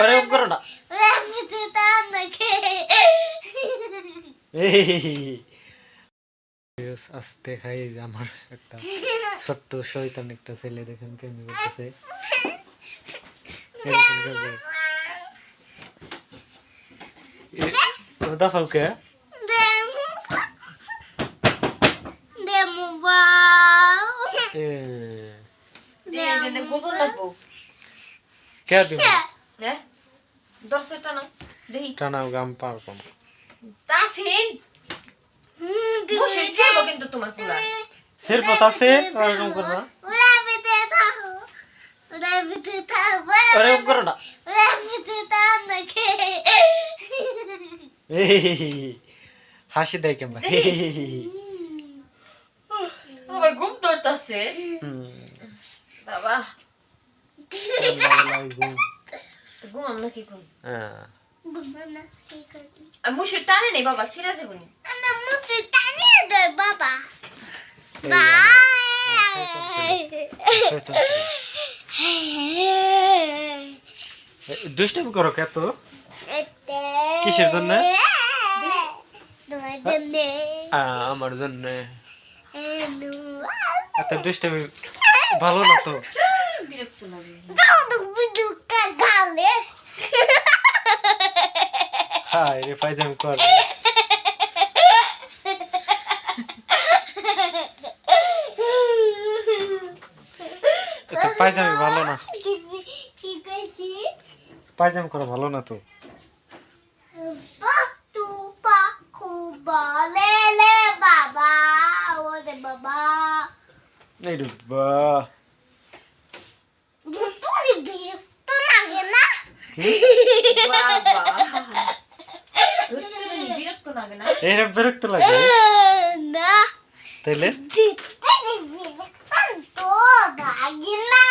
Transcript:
ওরকম করো না। আস্তে খাই আমার একটা ছোট্ট শয়তান একটা ছেলে দেখেন কেমনি করতেছে। দাফাও কে কে দিব টানাও গাম পারবো না। সের পথ আছে ওরকম করো না। ওরকম করো না। হাসি দেয় কেমন আমার ঘুম ধরতেছে বাবা। ঘুমাম না কি ঘুম মুসের টানে নেই বাবা সিরা যাবনি বাবা দুষ্টামি করো কত কিসের জন্য? আমার জন্য এত দুষ্টামি ভালো না তো। বিরক্ত লাগে হাই রে ফাইজাম কর তো পায়জামি ভালো না। পায়জাম করা ভালো না তো। এই রে বা এরা বিরক্ত লাগে না তাইলে তো লাগে না